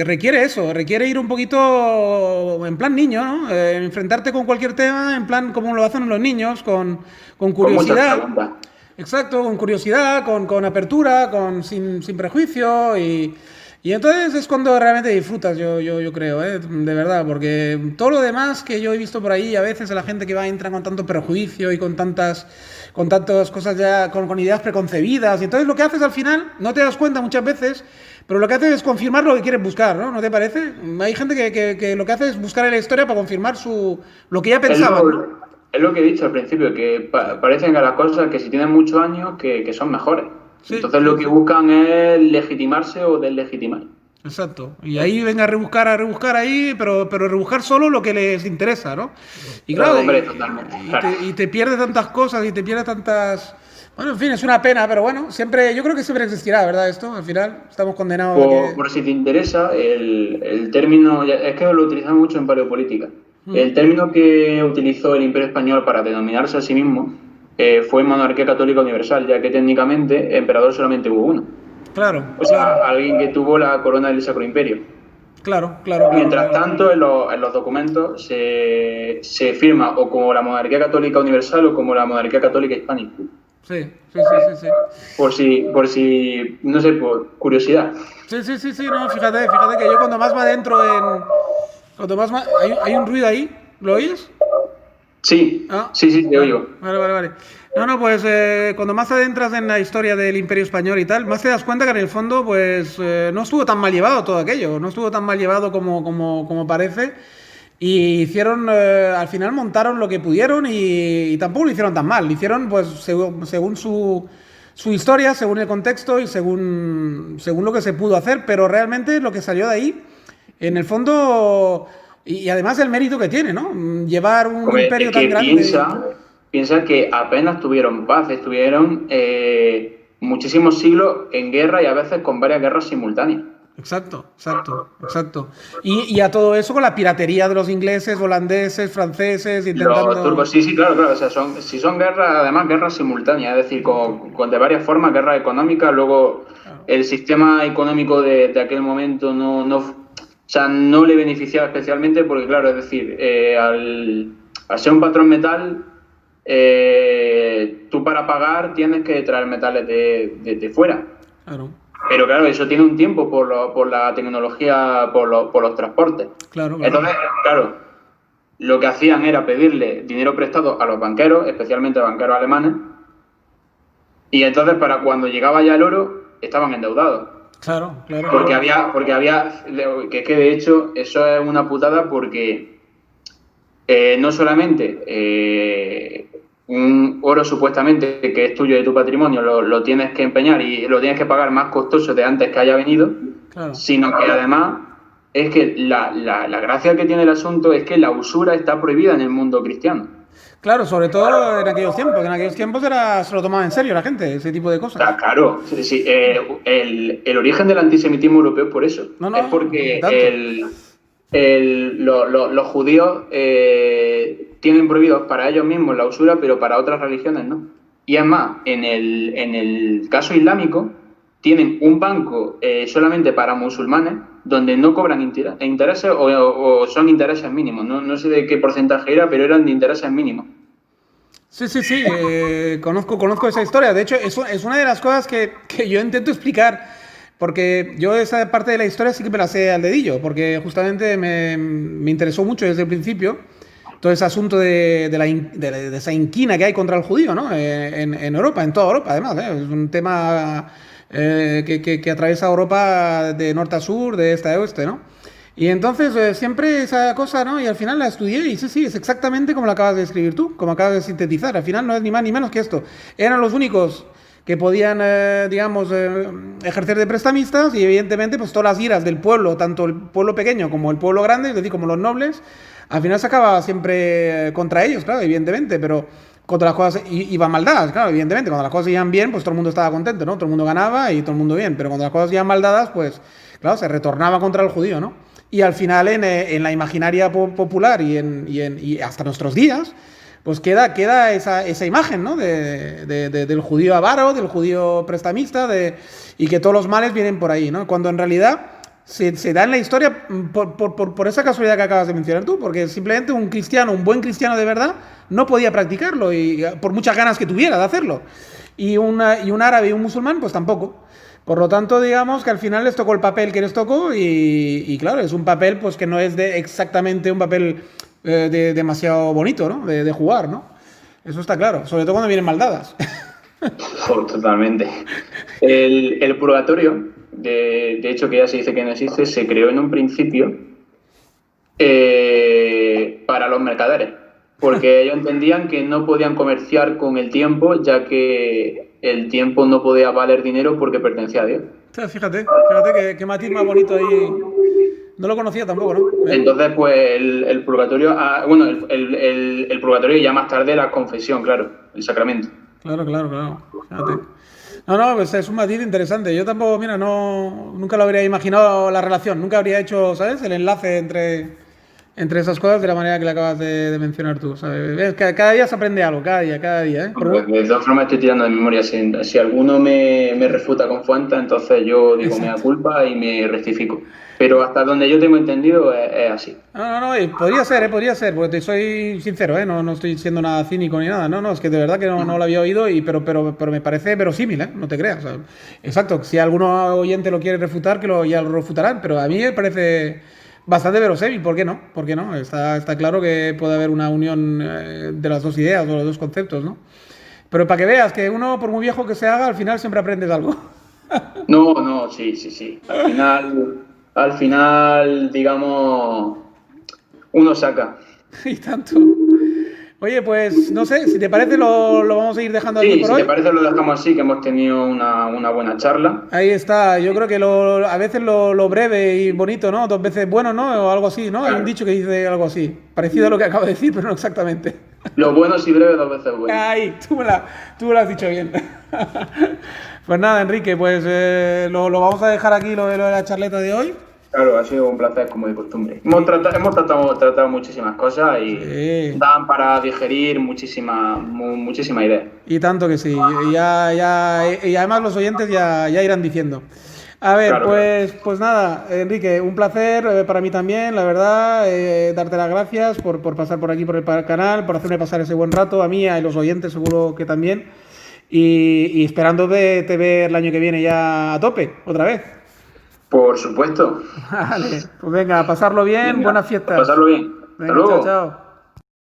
requiere eso, requiere ir un poquito en plan niño, ¿no? Enfrentarte con cualquier tema en plan como lo hacen los niños, con Con muchas curiosidad. preguntas. Exacto, con curiosidad, con apertura, sin prejuicio y entonces es cuando realmente disfrutas, yo creo, ¿eh? De verdad, porque todo lo demás que yo he visto por ahí, a veces a la gente que va entra con tanto prejuicio y con tantas cosas ya, con ideas preconcebidas, y entonces lo que haces al final, no te das cuenta muchas veces, pero lo que haces es confirmar lo que quieres buscar, ¿no? ¿No te parece? Hay gente que lo que hace es buscar en la historia para confirmar lo que ya Es pensaban, ¿no? es lo que he dicho al principio, que parecen que las cosas que si tienen muchos años que son mejores. Sí, Entonces lo sí, que sí. buscan es legitimarse o deslegitimar. Exacto. Y ahí venga a rebuscar ahí, pero rebuscar solo lo que les interesa, ¿no? Y claro, Claro, hombre, totalmente. Claro. y te pierde tantas cosas y te pierde tantas... Bueno, en fin, es una pena, pero bueno, siempre, yo creo que siempre existirá, ¿verdad? Esto, al final, estamos condenados a que... Por si te interesa, el término, es que lo utilizamos mucho en paleopolítica. Mm, El término que utilizó el Imperio Español para denominarse a sí mismo fue monarquía católica universal, ya que técnicamente emperador solamente hubo uno. claro, O claro, sea, alguien que tuvo la corona del Sacro Imperio. claro, claro, claro, Mientras claro. tanto, en los documentos se firma o como la monarquía católica universal o como la monarquía católica hispánica. Sí, sí, sí, sí, sí. No sé, por curiosidad. Sí, sí, sí, sí, no, fíjate que yo cuando más va adentro en... hay un ruido ahí, ¿lo oyes? Sí, Ah, sí, sí, te vale, oigo. vale, vale, vale. No, pues cuando más adentras en la historia del Imperio Español y tal, más te das cuenta que en el fondo, pues no estuvo tan mal llevado todo aquello, no estuvo tan mal llevado como parece. Y hicieron, al final montaron lo que pudieron y tampoco lo hicieron tan mal. Lo hicieron, pues, según su historia, según el contexto y según lo que se pudo hacer, pero realmente lo que salió de ahí, en el fondo, y además el mérito que tiene, ¿no? Llevar un Hombre, es imperio tan que grande. piensa que apenas tuvieron paz, estuvieron muchísimos siglos en guerra y a veces con varias guerras simultáneas. Exacto, exacto, exacto. Y a todo eso con la piratería de los ingleses, holandeses, franceses, Los intentando... turcos, sí, sí, claro, claro. O sea, si son guerras, además guerras simultáneas, es decir, con de varias formas, guerras económicas, luego el sistema económico de aquel momento o sea, no le beneficiaba especialmente porque, claro, es decir, al ser un patrón metal, tú para pagar tienes que traer metales de fuera. Claro, Pero claro, eso tiene un tiempo por la tecnología, por los transportes. claro, claro. Entonces, claro, lo que hacían era pedirle dinero prestado a los banqueros, especialmente a banqueros alemanes, y entonces para cuando llegaba ya el oro, estaban endeudados. Claro, claro, Porque claro. que es que de hecho eso es una putada porque no solamente un oro supuestamente que es tuyo de tu patrimonio lo tienes que empeñar y lo tienes que pagar más costoso de antes que haya venido, Claro. sino que además es que la gracia que tiene el asunto es que la usura está prohibida en el mundo cristiano. Claro, sobre todo en aquellos tiempos, que en aquellos tiempos se lo tomaba en serio la gente, ese tipo de cosas. Claro, sí, sí, el origen del antisemitismo europeo es por eso. No, Es no, y porque tanto. los judíos tienen prohibido para ellos mismos la usura, pero para otras religiones no. Y es más, en el caso islámico, tienen un banco solamente para musulmanes donde no cobran intereses o son intereses mínimos. No sé de qué porcentaje era, pero eran de intereses mínimos. Sí, sí, sí, conozco esa historia. De hecho, es una de las cosas que yo intento explicar, porque yo esa parte de la historia sí que me la sé al dedillo, porque justamente me interesó mucho desde el principio todo ese asunto de esa inquina que hay contra el judío, ¿no? En Europa, en toda Europa, además, ¿eh? Es un tema que atraviesa Europa de norte a sur, de este a oeste, ¿no? Y entonces siempre esa cosa, ¿no? Y al final la estudié y sí, es exactamente como la acabas de escribir tú, como acabas de sintetizar. Al final no es ni más ni menos que esto. Eran los únicos que podían, digamos, ejercer de prestamistas y evidentemente pues todas las iras del pueblo, tanto el pueblo pequeño como el pueblo grande, es decir, como los nobles, al final se acaba siempre contra ellos, claro, evidentemente, pero cuando las cosas iban mal dadas, claro, evidentemente, cuando las cosas iban bien, pues todo el mundo estaba contento, ¿no? Todo el mundo ganaba y todo el mundo bien, pero cuando las cosas iban mal dadas, pues, claro, se retornaba contra el judío, ¿no? Y al final en la imaginaria popular y hasta nuestros días, pues queda esa imagen, ¿no? Del judío avaro, del judío prestamista, y que todos los males vienen por ahí, ¿no? Cuando en realidad se da en la historia por esa casualidad que acabas de mencionar tú, porque simplemente un cristiano, un buen cristiano de verdad, no podía practicarlo, y por muchas ganas que tuviera de hacerlo. Y un árabe y un musulmán, pues tampoco. Por lo tanto, digamos que al final les tocó el papel que les tocó y claro, es un papel pues que no es exactamente un papel demasiado bonito, ¿no? De jugar, ¿no? Eso está claro, sobre todo cuando vienen mal dadas. Oh, totalmente. El purgatorio, de hecho que ya se dice que no existe, se creó en un principio para los mercaderes, porque ellos entendían que no podían comerciar con el tiempo, ya que el tiempo no podía valer dinero porque pertenecía a Dios. O sea, fíjate qué matiz más bonito ahí. No lo conocía tampoco, ¿no? Entonces, pues el purgatorio, bueno, el purgatorio y ya más tarde la confesión, claro, el sacramento. Claro. Fíjate. No, pues es un matiz interesante. Yo tampoco, mira, nunca lo habría imaginado la relación, nunca habría hecho, ¿sabes? El enlace entre esas cosas de la manera que le acabas de mencionar tú, ¿sabes? ¿Ves? Cada día se aprende algo, cada día, ¿eh? Pues, de todas formas estoy tirando de memoria. Si alguno me refuta con fuentes, entonces yo digo mea culpa y me rectifico. Pero hasta donde yo tengo entendido es así. No, y podría ser, porque te soy sincero, ¿eh? No estoy siendo nada cínico ni nada. No, es que de verdad que no lo había oído, pero me parece verosímil, ¿eh? No te creas. O sea, exacto, si alguno oyente lo quiere refutar, ya lo refutarán, pero a mí me parece bastante verosímil, ¿por qué no? ¿Por qué no? Está claro que puede haber una unión de las dos ideas o los dos conceptos, ¿no? Pero para que veas que uno, por muy viejo que se haga, al final siempre aprendes algo. No, sí. Al final, digamos, uno saca. Y tanto. Oye, pues no sé, si te parece lo vamos a ir dejando aquí Sí, por si hoy. te parece lo dejamos así, que hemos tenido una buena charla. Ahí está, yo creo que a veces lo breve y bonito, ¿no? Dos veces bueno, ¿no? O algo así, ¿no? Hay un dicho que dice algo así, parecido a lo que acabo de decir, pero no exactamente. Lo bueno si breve, dos veces bueno. Ay, tú me lo has dicho bien. Pues nada, Enrique, pues lo vamos a dejar aquí, lo de la charleta de hoy. Claro, ha sido un placer como de costumbre. Hemos tratado muchísimas cosas y dan para digerir muchísimas ideas. Y tanto que sí. Y además los oyentes ya irán diciendo. A ver, Claro, pues nada, Enrique, un placer para mí también, la verdad, darte las gracias por pasar por aquí por el canal, por hacerme pasar ese buen rato, a mí y a los oyentes seguro que también. Y esperando te ver el año que viene ya a tope, otra vez. Por supuesto. Vale, pues venga, a pasarlo bien, buenas fiestas. Pasarlo bien. Venga, Hasta luego. chao.